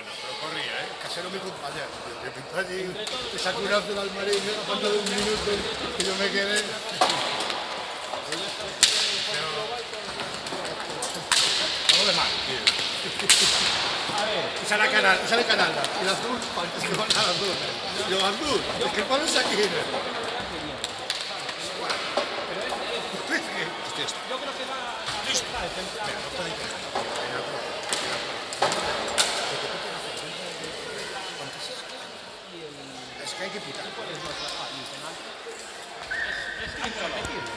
Bueno, pero corría, ¿eh? Casero mi compañero, que pintó allí, te sacó un azo del almarillo, a falta de un minuto, que yo me quedé. Vamos de mal, tío. Esa era Canadá, y el azul, es que van al azul. Y el azul, es que el palo es aquí. Yo creo que va a defender. Es que hay que pitar. Es irrepetible.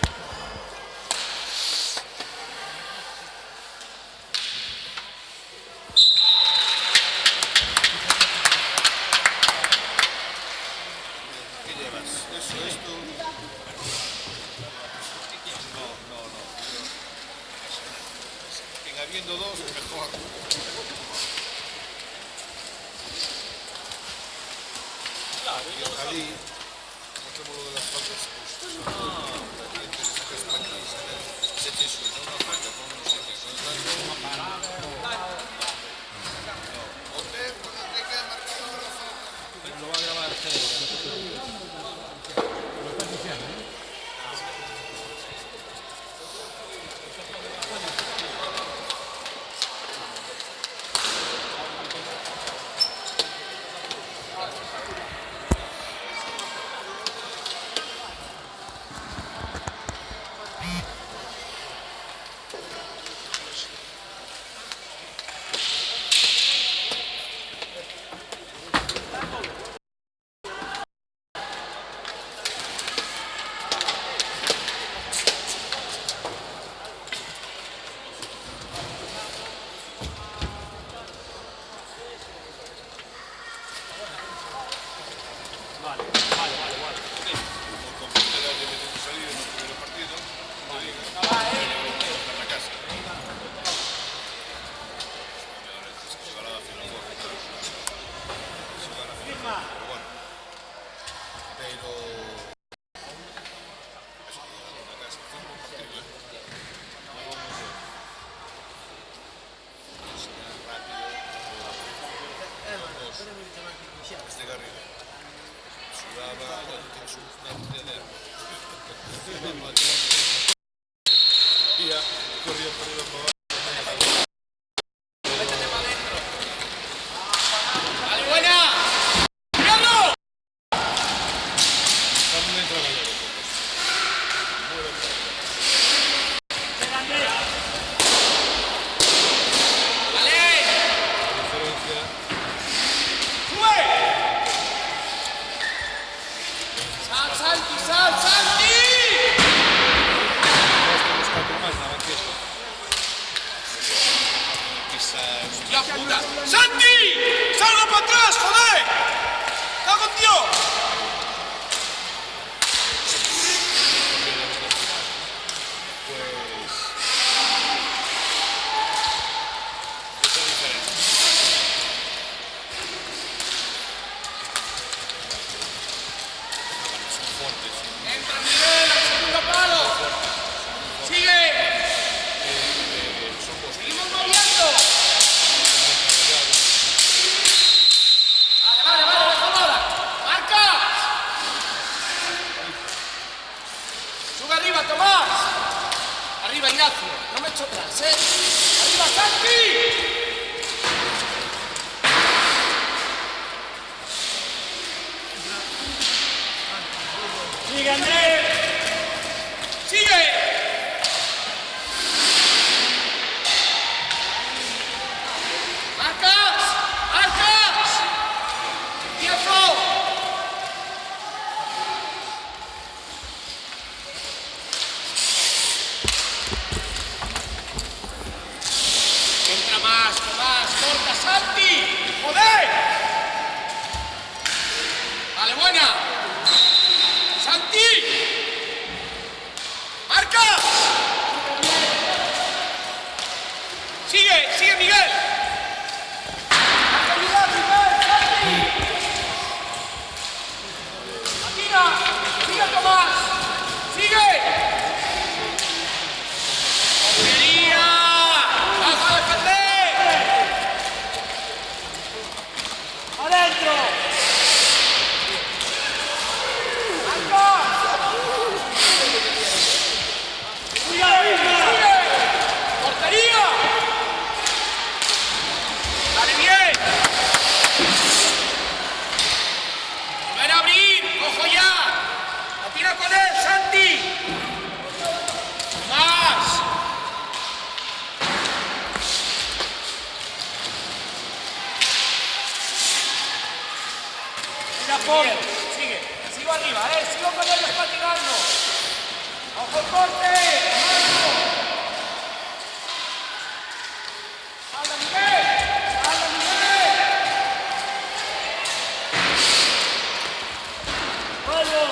¿Qué llevas? Eso, esto. No. En habiendo dos, mejor. Claro, Y ojalá, como tenemos lo de las faltas, pues. Se te suena una falta con no sé qué. Una parada. Hotel, cuando te quede marcado la falta. pero lo va a grabar Vale. Con Portugal ya me tengo que salir en el primer partido. En la casa. Se jugará la final. Se jugará la final. Pero bueno. Pero. Eso que en la casa. Fue un buen partido, ¿eh? Rápido. Desde Garrido. Sudaba, tiene su cadera. Y ya corría por arriba para abajo. ¡Vale, buena! ¡Míralo! También entra Valero. ¡Vale! Diferencia. ¡Sube! ¡Sal, Santi, sal, Santi! Los cuatro más la banqueta. Quizás. ¡Ya puta! ¡Santi! ¡Salga para atrás, joder! ¡Cago en Dios! Esa diferencia. Son fuertes. ¡Entra Miguel al segundo palo! ¡Sigue! ¡Seguimos moviendo! Vale, mejor ahora. ¡Marca! ¡Sube arriba, Tomás! Arriba, Ignacio. No me echo atrás, ¿eh? ¡Arriba, Santi! ¡Sigue, Andrés! ¡Sigue! ¡Marcas! ¡Marcas! ¡Tiempo! Entra más, Tomás, corta, Santi. ¡Joder! Vale, buena. Santi. Marca. Sigue, Miguel. Marca, Miguel, Santi. Atira. Sigue, Tomás. Sigue. ¡Portería! ¡Vamos a defender! Bien, sigue. Sigo arriba, sigo con ellos patinando. ¡Ojo el corte! ¡Anda, Miguel! ¡Anda, Miguel! ¡Vamos!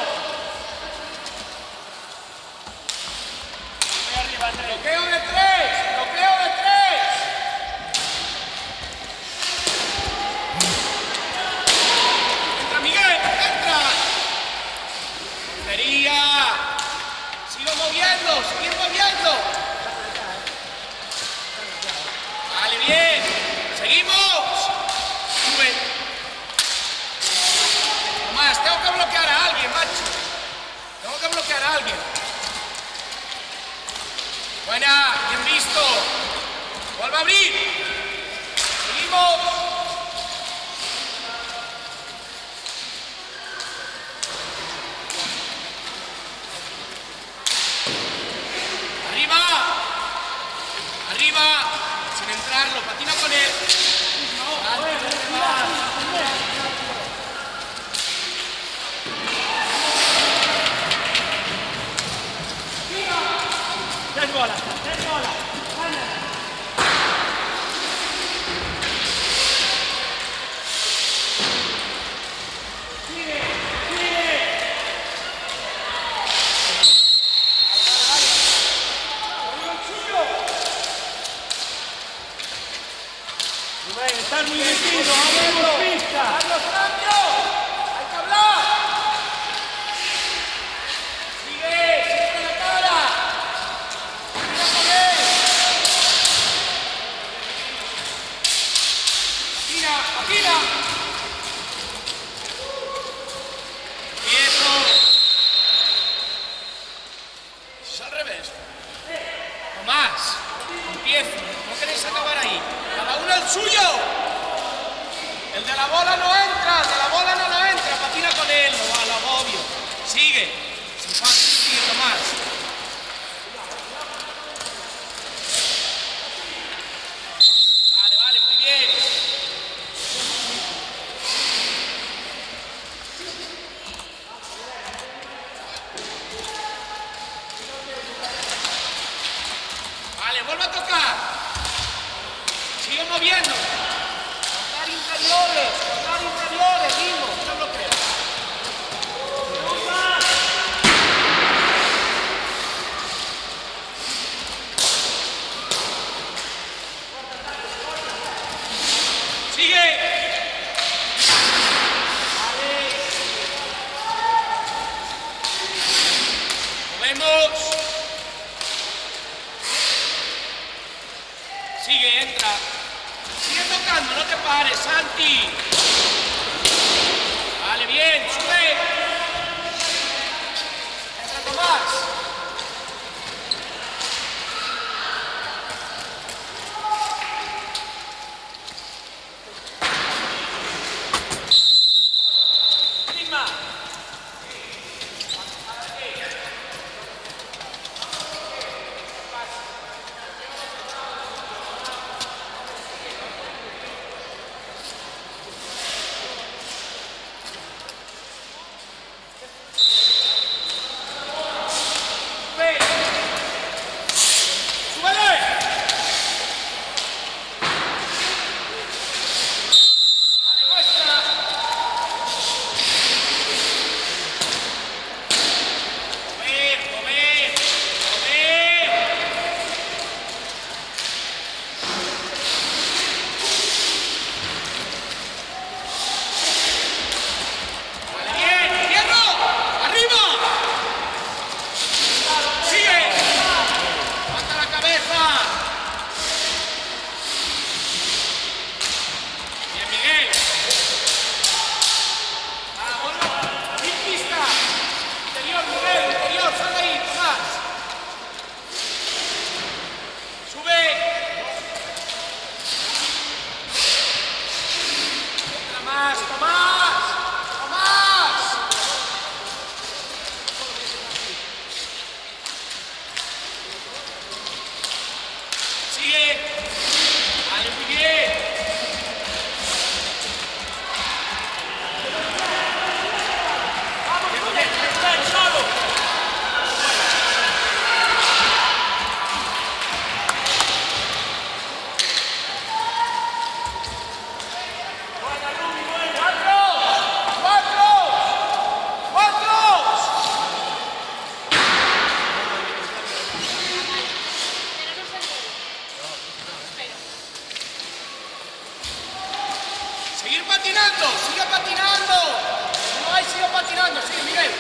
Voy arriba, Andrés. ¡Bloqueo de 3! ¡Bloqueo de 3! ¡Entra, Miguel! ¡Entra! ¡Puntería! ¡Sigo moviendo! ¡Seguir moviendo! ¡Vale, bien! ¡Seguimos! ¡Sube! Tomás, tengo que bloquear a alguien, macho. Tengo que bloquear a alguien. Buena, bien visto. Vuelve a abrir. Seguimos. Arriba. Arriba. Sin entrarlo. Patina con él. Tres bolas. Rubén, estás muy metido, abrimos pista. ¡Carlos Cambio! ¡Hay que hablar! ¡Sigue! ¡Sigue la cara! ¡Mira con él! ¡Patina! ¡Patina! ¡Quieto! Es al revés. Tomás, empiezo. No queréis acabar ahí. Cada uno el suyo. El de la bola no entra, el de la bola no entra. Patina con él, no va, lo agobio. Sigue. Sin falta, sigue Tomás. Vale, vale, muy bien. Vale, vuelve a tocar. Sigue moviendo. Tocar interiores, mismo. No bloqueo. Sigue. Movemos. Sigue, entra. Sigue tocando, no te pares, Santi. Vale, bien, sube. Entra Tomás. Lima. patinando, sigue patinando. No hay, sigue patinando, sí, Miguel.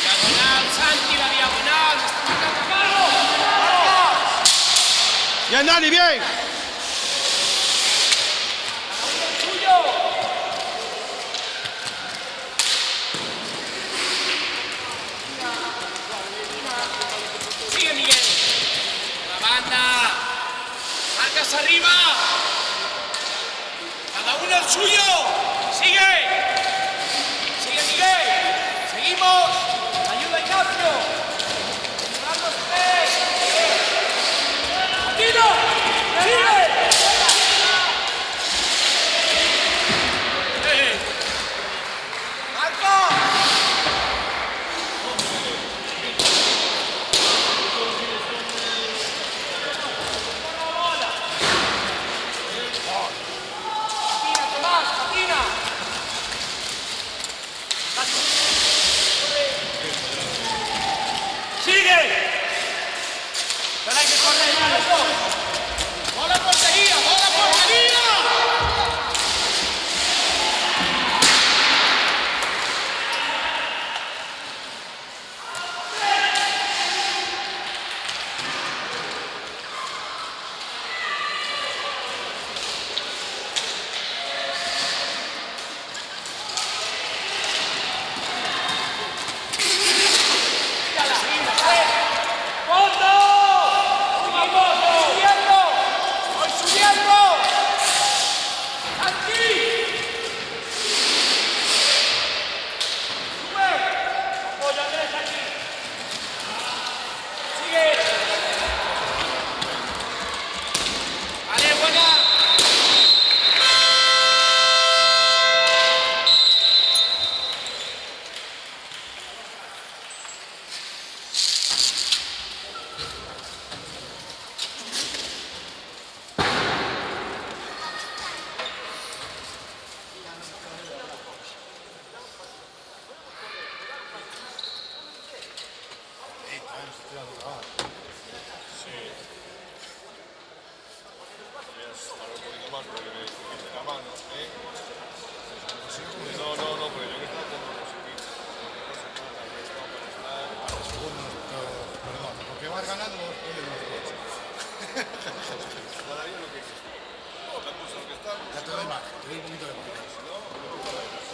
Diagonal, Santi, la diagonal. Bien, Dani, bien. Sigue Miguel. La banda. Marcas arriba. Cada uno el suyo. Sigue. Sigue Miguel. Seguimos. Ayuda Ignacio. Cerrar los tres. ¡Tiro! ¡Sigue! ¡Marco! Patina, Tomás, patina. ¡Sigue! Pero hay que correr, Marco. ¡Bola portería! ¡Bola portería!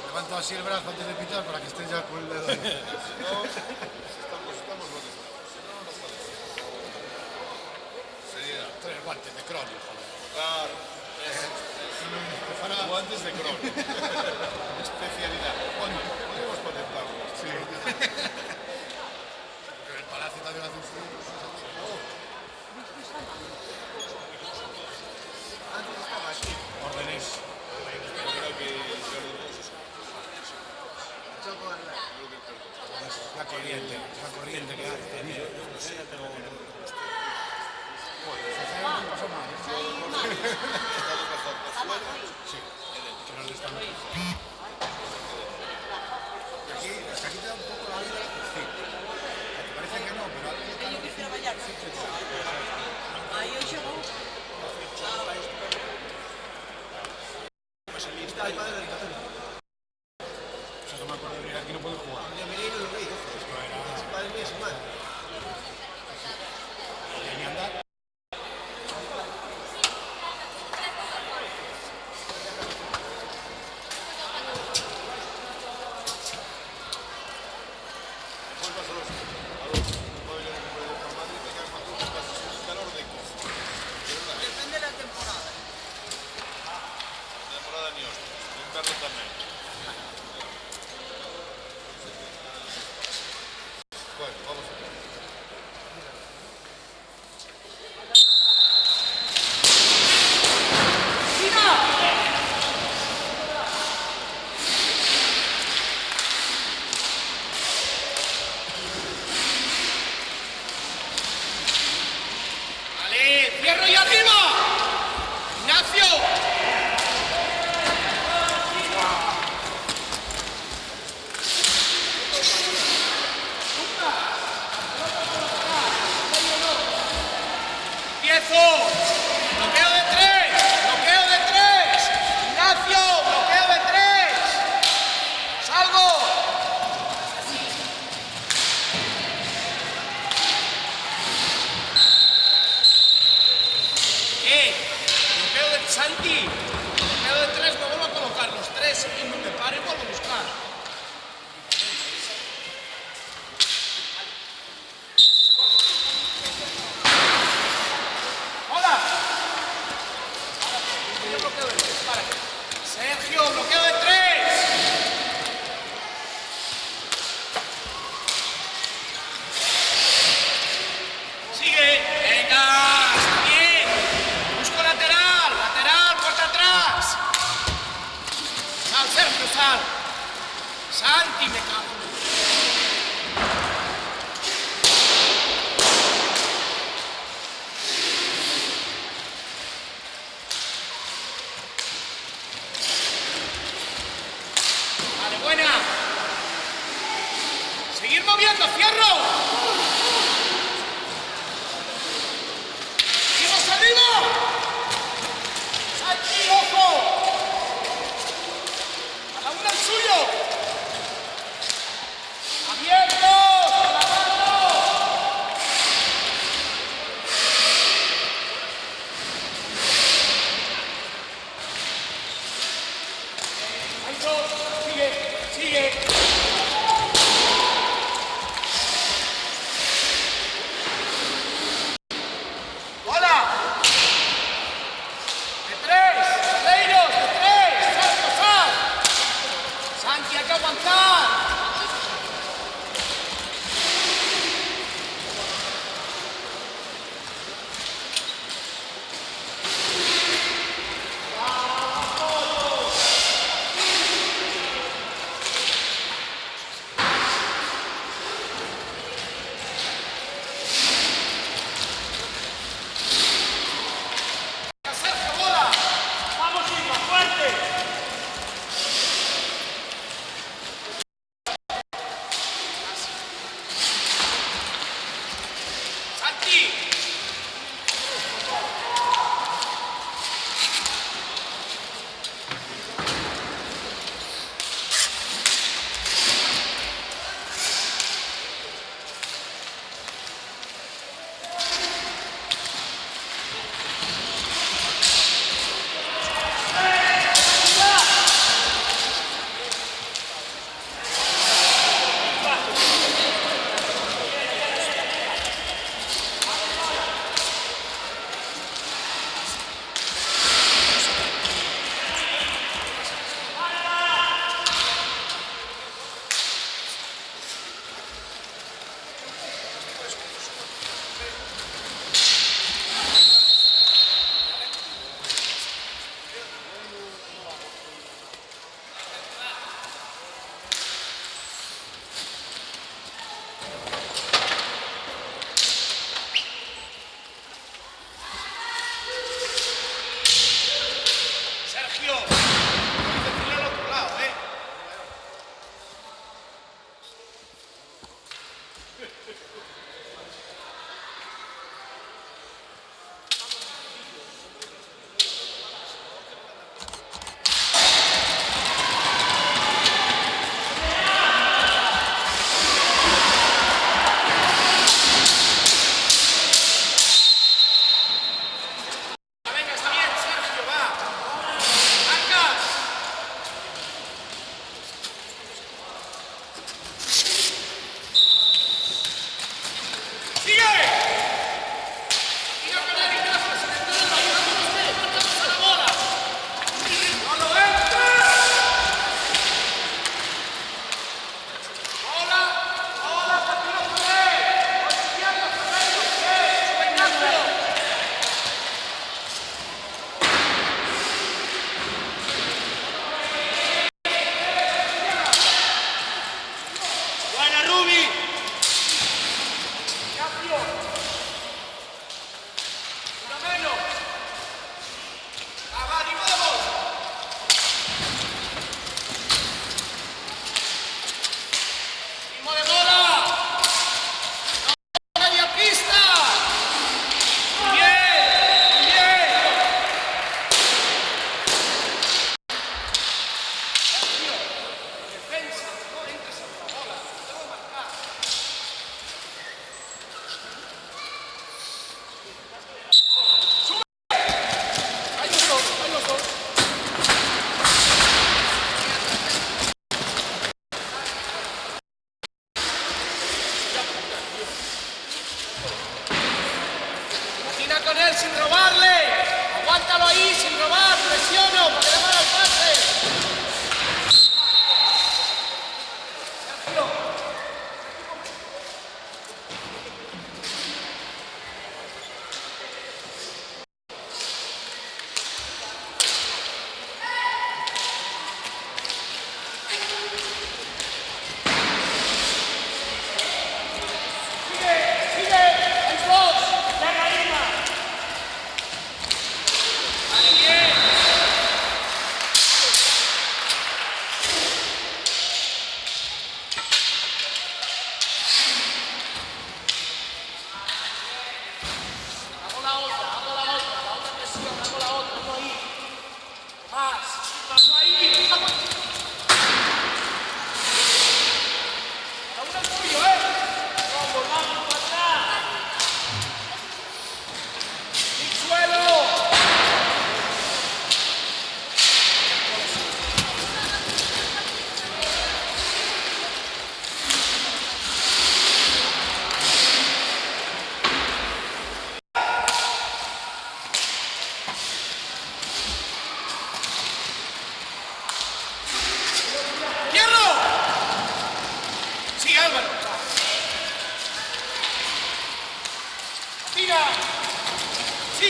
Levanto así el brazo antes de pitar para que estés ya con el dedo. Si no, estamos donde estamos. Si no, no podemos. Seriedad. 3 guantes de cronio, joder. Claro. Guantes de crono. Especialidad. Podemos contemplarlo. Sí. Porque el palacio también hace un frío. Antes estaba aquí. Órdenes. La corriente que hace. Sí, que no le estamos. Aquí te da un poco la vida. Sí. Parece que no, pero algo de calor. Aí eu chego. Pues el Insta, hay padre de dedicación. O sea, no me acuerdo de venir aquí, no puedo jugar. Yo miré y no lo veí. Esto era... Es padre mío, su madre. ¿Y andar? Depende da temporada. Temporada ni hostias. Inverno también. Bueno, vamos a ver. Vale, cierro y arriba. Ignacio. Sergio, sal. Santi, me cago. Vale, buena. Seguir moviendo, Fierro. ¡Seguimos arriba! ¡Santi, ojo! ¡Cada uno el suyo! ¡Abiertos! ¡Trabajando! ¡Ahí dos! ¡Sigue! ¡Sigue!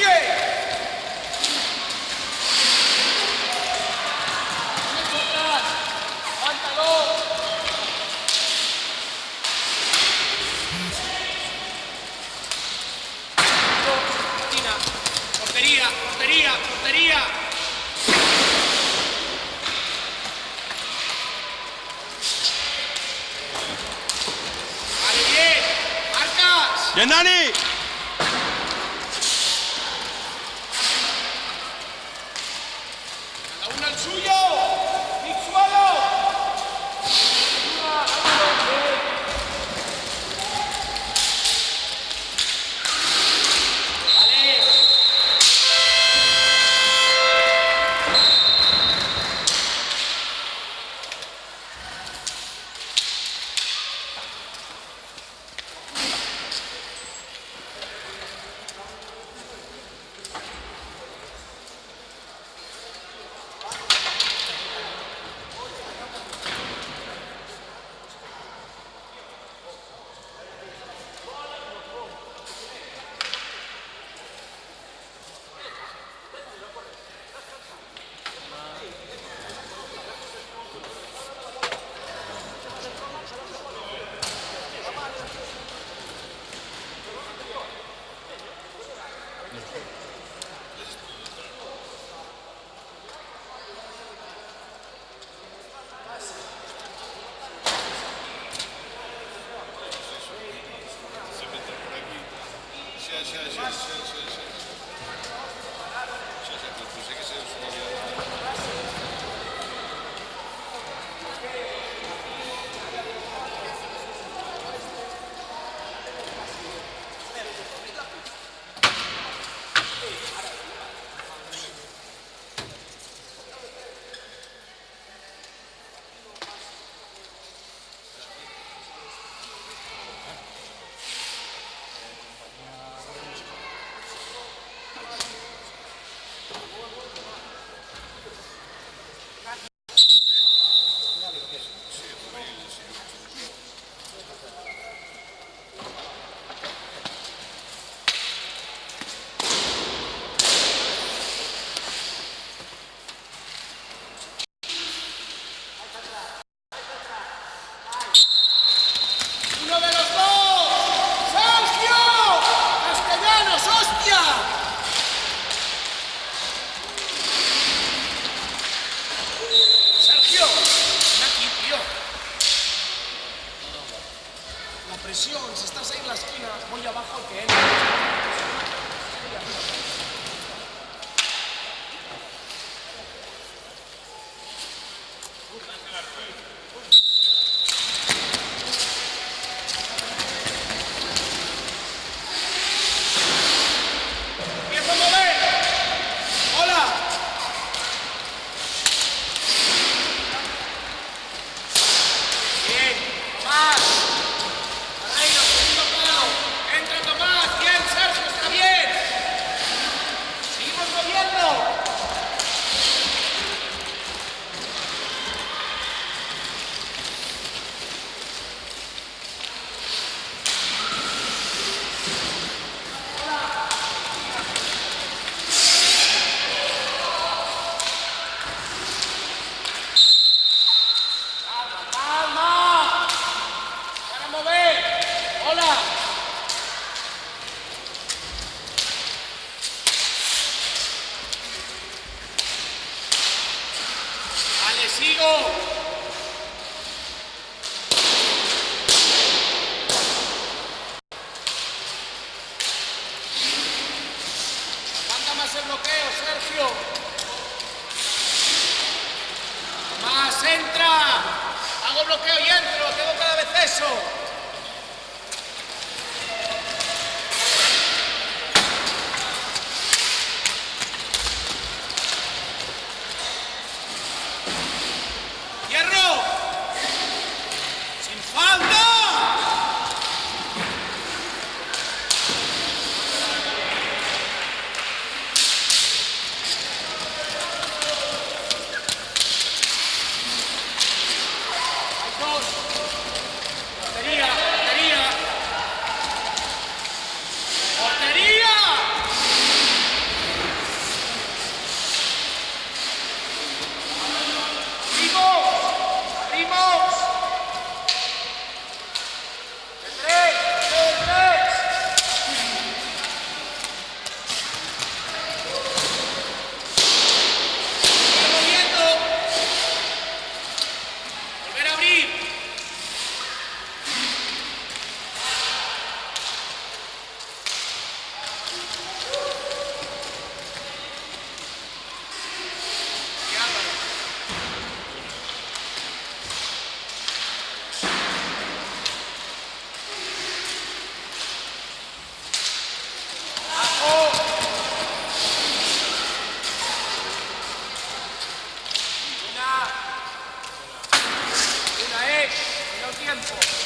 sigue. Mucho atrás. Aguántalo. Portería, portería, portería. Vale, bien. Marcas. ¡Bien, Dani! Cada uno al suyo. Big suelo. Uno de los dos. Sergio. Castellanos, hostia. Sergio, ven aquí, tío. La presión, si estás ahí en la esquina, voy abajo que él. Empieza a mover. Hola. Bien, más. Arreiro, segundo plano. Entra Tomás. Bien, Sergio, está bien. Seguimos moviendo. Calma. Para mover. Hola. Vale, sigo. Aguanta más el bloqueo, Sergio. Más, entra. Hago bloqueo y entro. Tengo cada vez eso. ¡Hierro! ¡Sin falta! Hay dos. Batería. tiempo.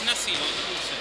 Una sì, l'altra non c'è.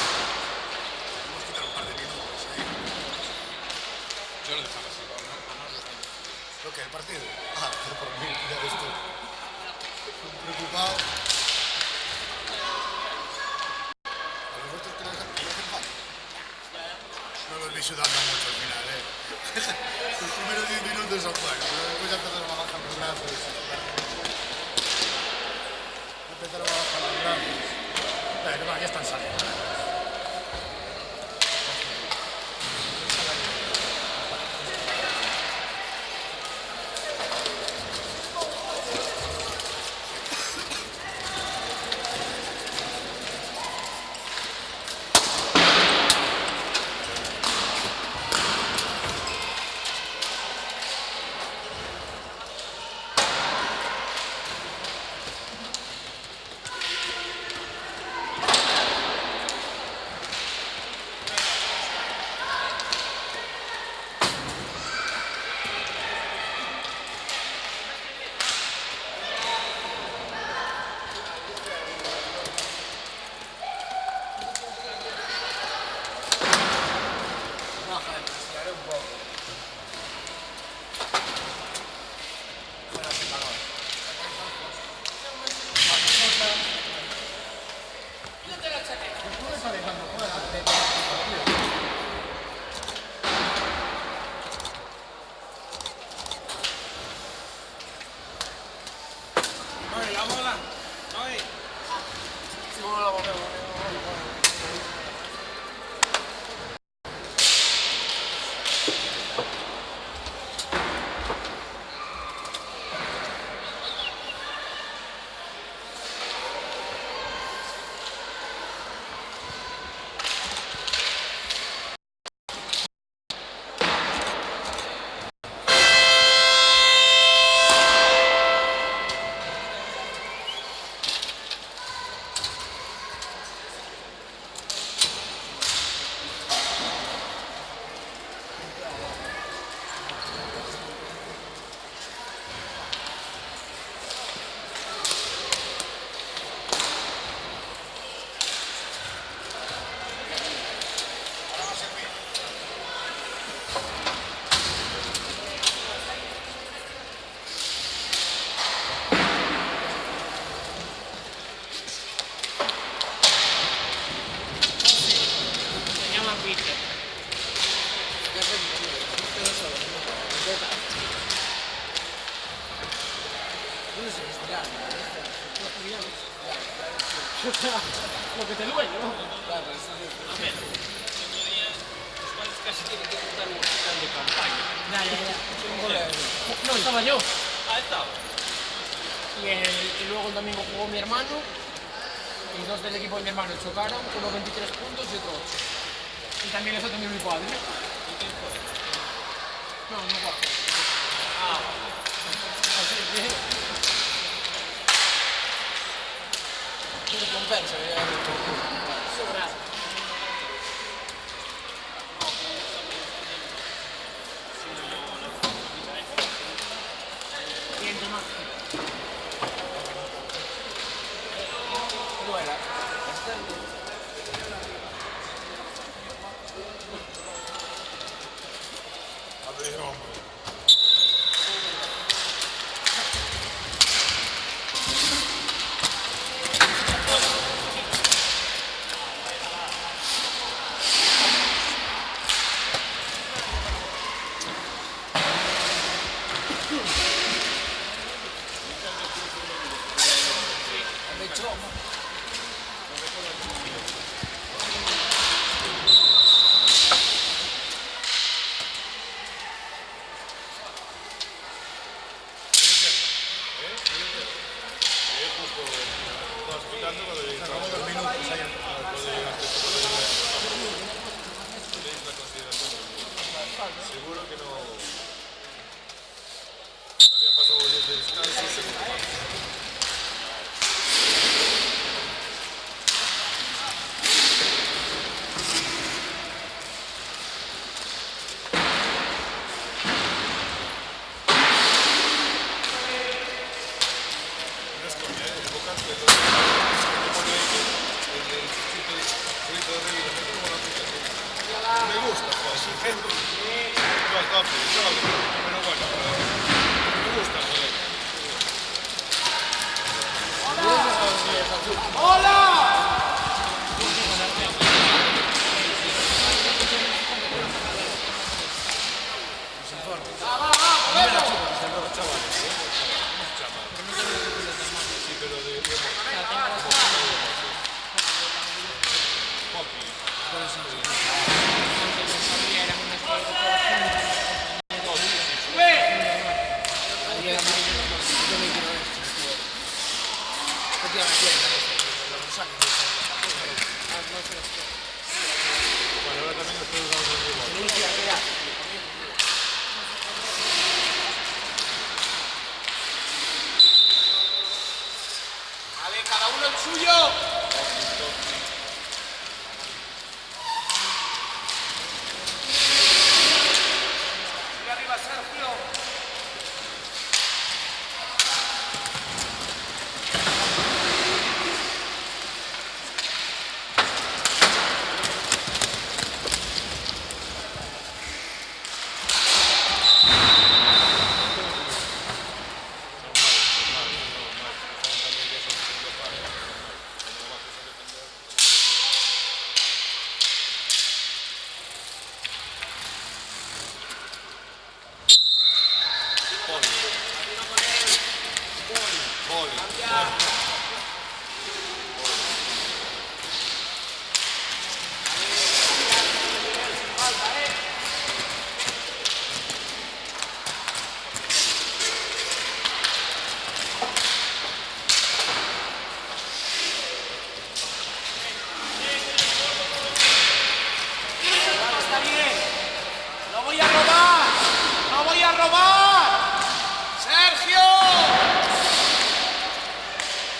Podemos quitar un par de minutos, ¿eh? Yo lo dejaba así, ¿no? ¿Lo que? ¿El partido? Ah, por mí, ya ves tú. Preocupado. A los otros que no hacen falta. No los vi sudando mucho al final, ¿eh? Los primeros 10 minutos son buenos, pero después ya empezaron a bajar los brazos. Empezaron a bajar los brazos. Bueno, va, ya están saliendo. Noi, la bola! Noi! Si chiama Peter. Lo que te duele, ¿no? A ver, otro día, los padres casi tienen que montar un hospital de campaña. No, estaba yo. Ah, estaba. Y luego el domingo jugó mi hermano. Y dos del equipo de mi hermano chocaron, uno 23 puntos y otro 8. Y también eso también mi padre. ¿Y quién fue? No, no guapo. Ah, Así que... Quindi compensa, Sobrado. Niente, más. dov'è la... Sacamos 2 minutos ahí. Seguro que no había pasado el descanso y segundo más. No es coña, el vocal que lo pone ahí, el chute frito de rey, como la aplicación. Me gusta, pues, no está feliz, pero bueno, me gusta, joder. Sí, pero de bueno, ahora también estoy usando el igual. Vale, cada uno el suyo. Y arriba Sergio. Está bien. No voy a robar. No voy a robar. Sergio.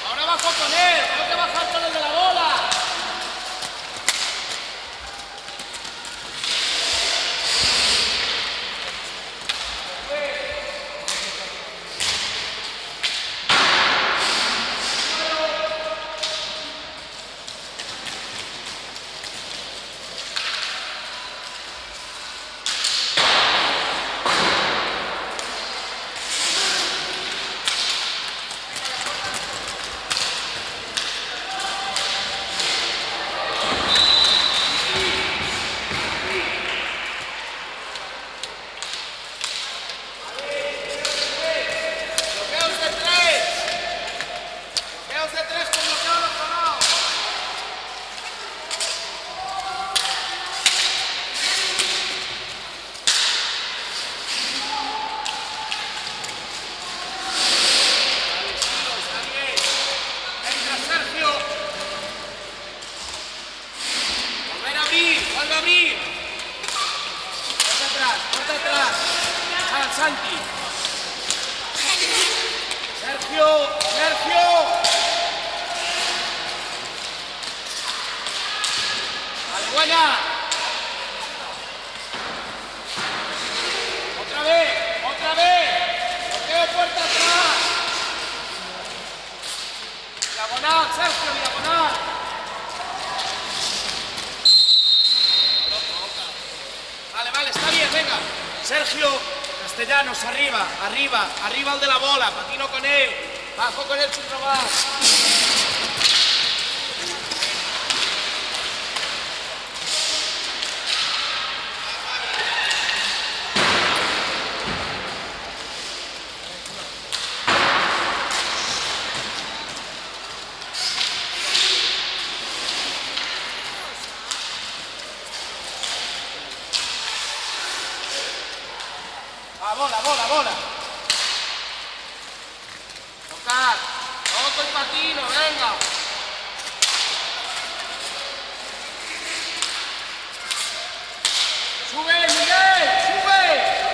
Ahora bajo con él. Tengo que bajar con el de la bola. Bloqueos de tres. Bloqueos de tres con bloqueo al otro lado. Está bien. Entra Sergio. Volver a abrir. Vuelve a abrir. Corta atrás. Corta atrás. Ah, Santi. Sergio. Sergio. Vale, buena. Otra vez. Otra vez. Bloqueo puerta atrás. Diagonal, Sergio, diagonal. Vale, vale, está bien, venga. Sergio, Castellanos, arriba, arriba, arriba al de la bola, patino con él, bajo con él, Chutrobás. bola. Tocar. Toco el patino, venga. Sube, Miguel, sube.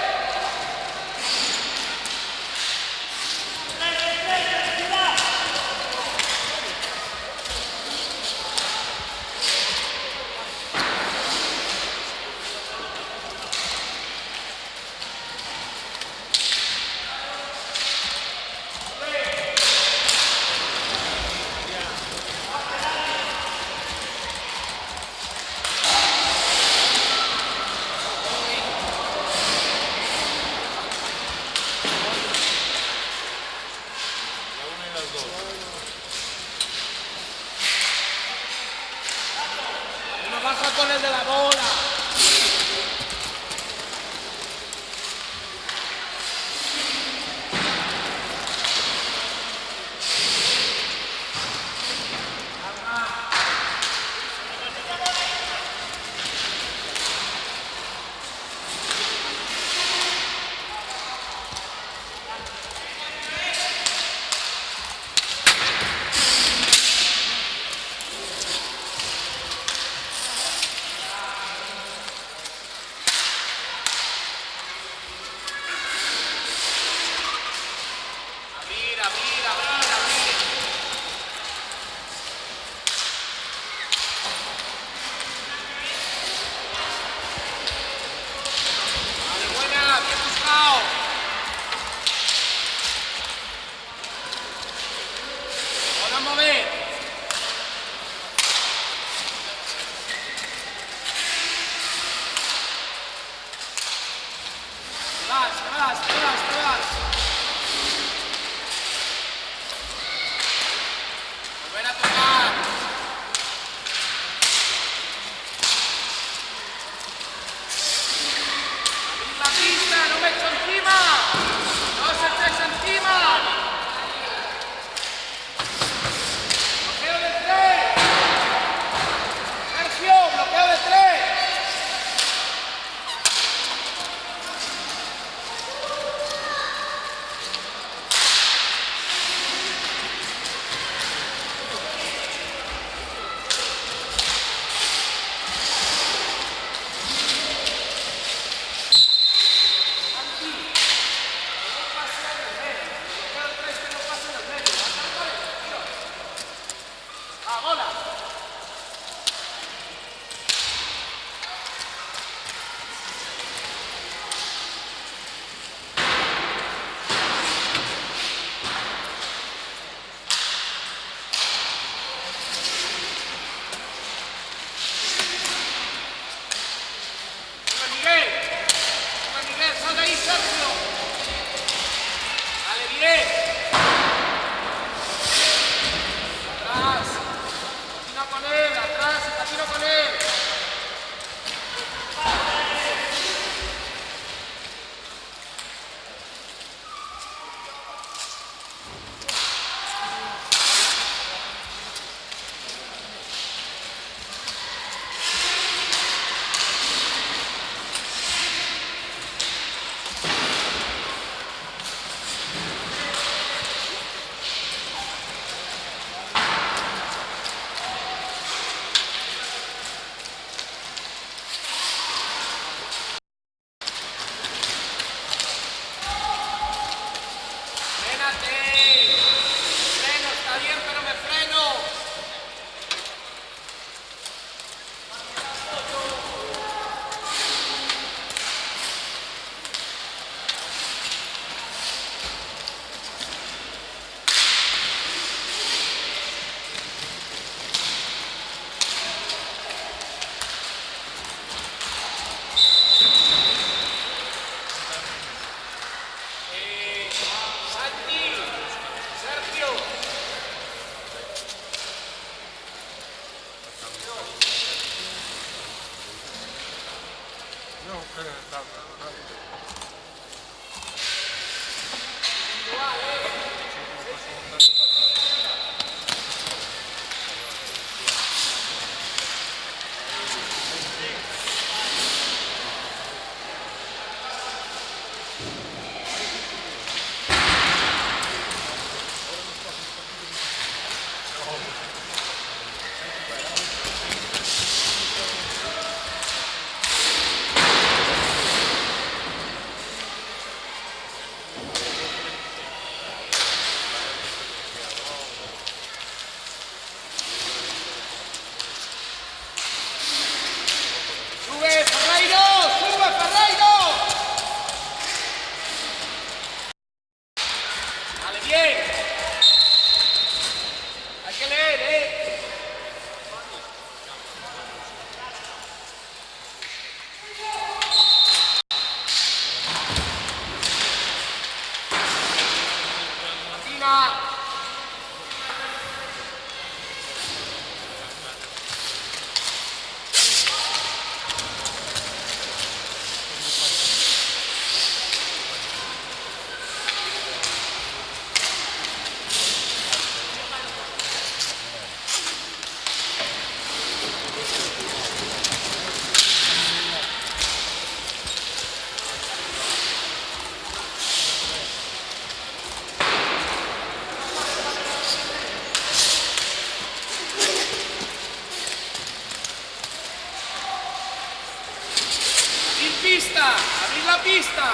línea.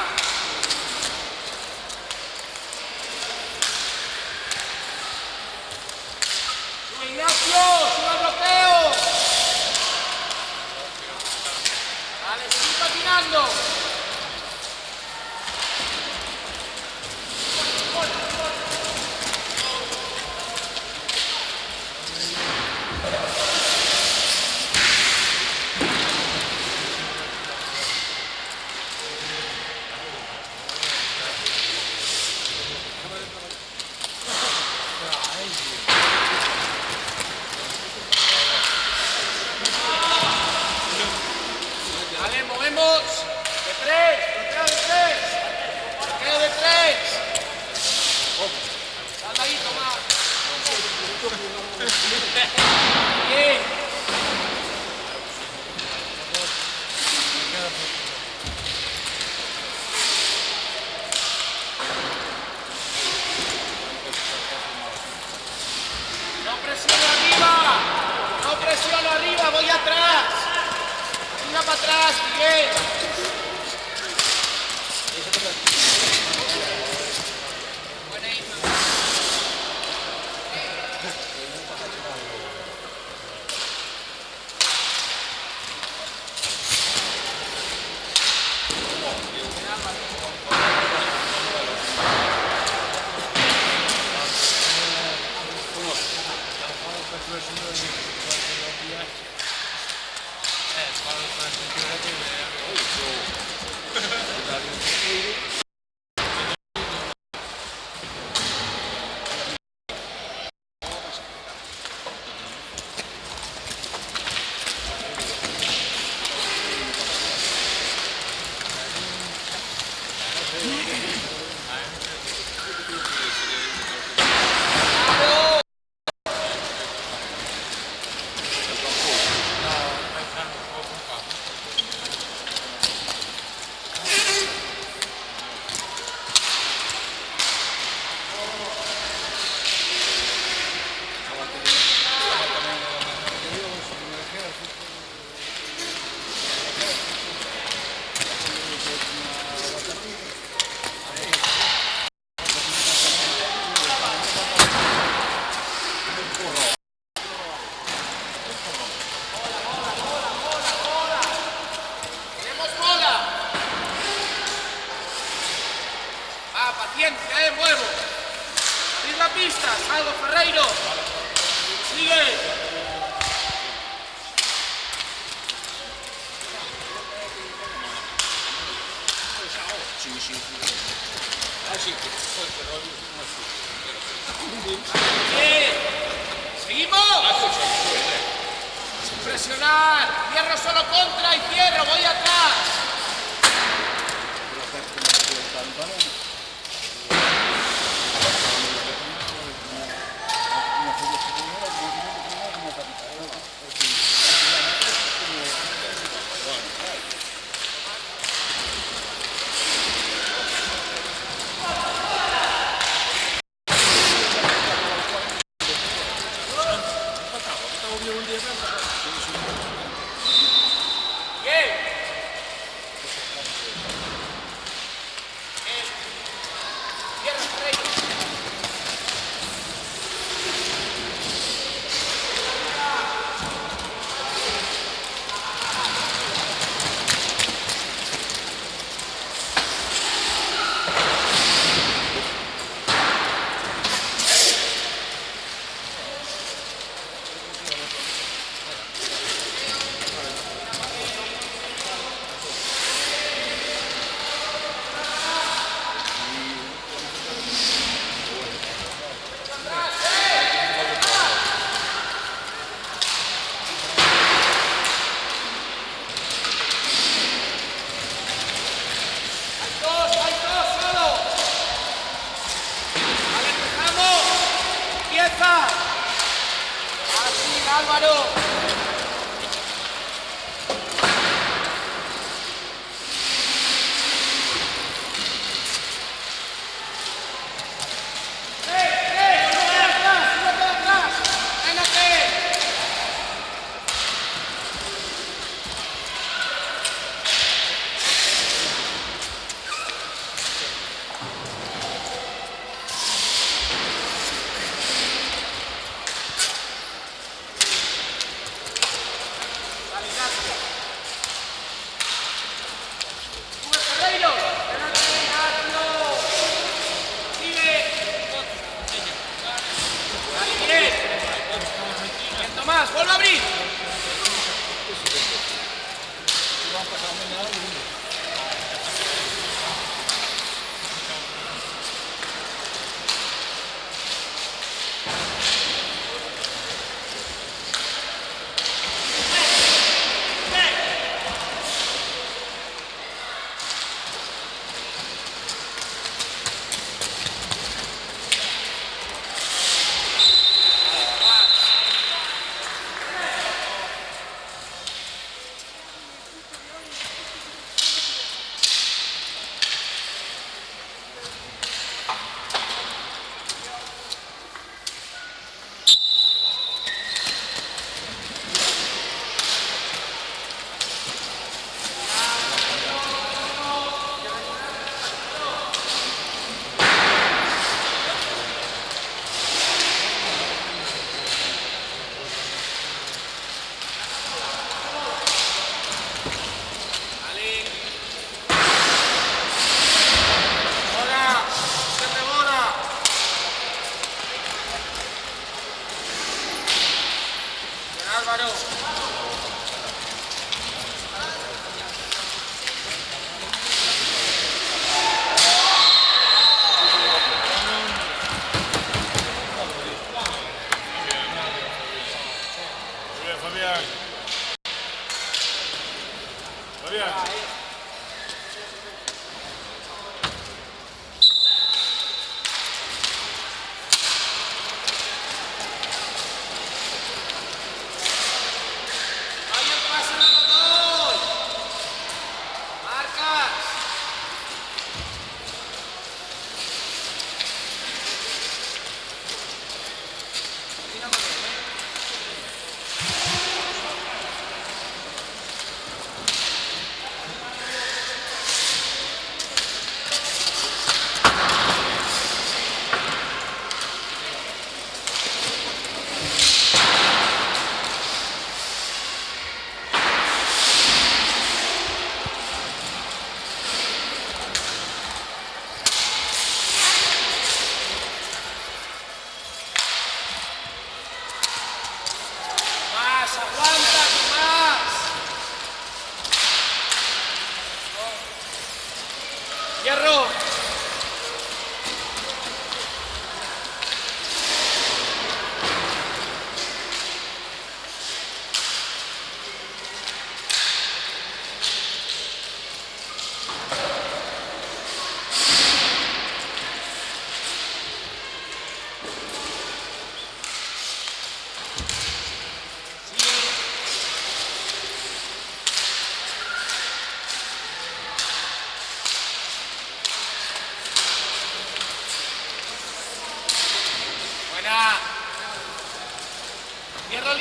Sube Ignacio, sube el bloqueo. Vale, seguir patinando. Vale, movemos. De 3, bloqueo de 3. Bloqueo de 3. Salta ahí, toma. Bien. No presiono arriba. No presiono arriba, voy atrás. Tira para atrás, Miguel. Buena Isma. Tenemos bola. Va, paciencia, muevo. Abrir la pista, salgo Ferreiro. Sigue. Bien. Seguimos. Sin presionar. Cierro solo contra y cierro. Voy atrás. Bien. Cierra Ferreiro. Hay dos solo. Vale, empezamos. Empieza. Así, Álvaro.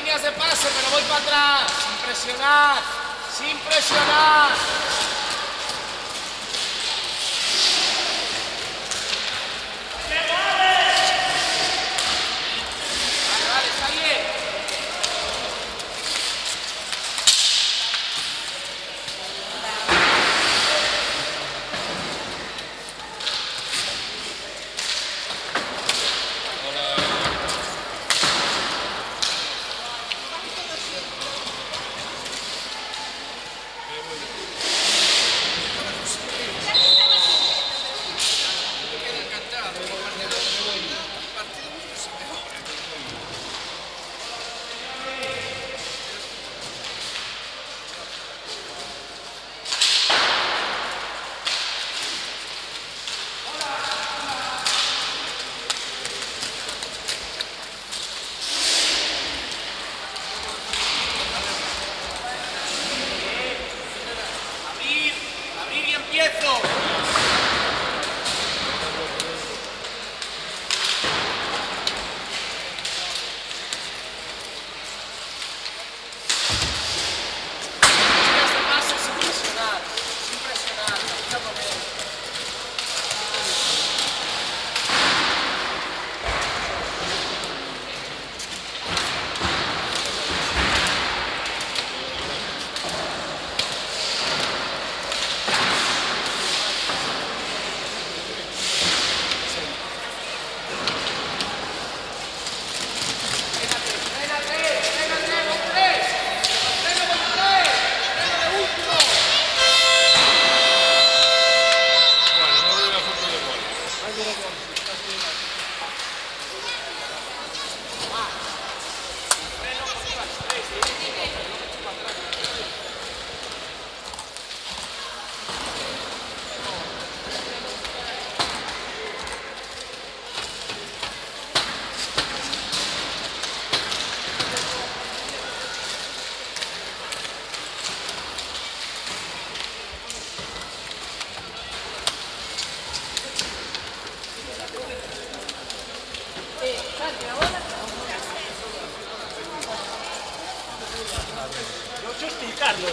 líneas de pase, pero voy para atrás. Sin presionar, sin presionar. Vale, está bien. Abrir y empiezo. Líneas de pase sin presionar, tranquilo con él. Bueno, no veo la foto de gol. Non so spiegarlo,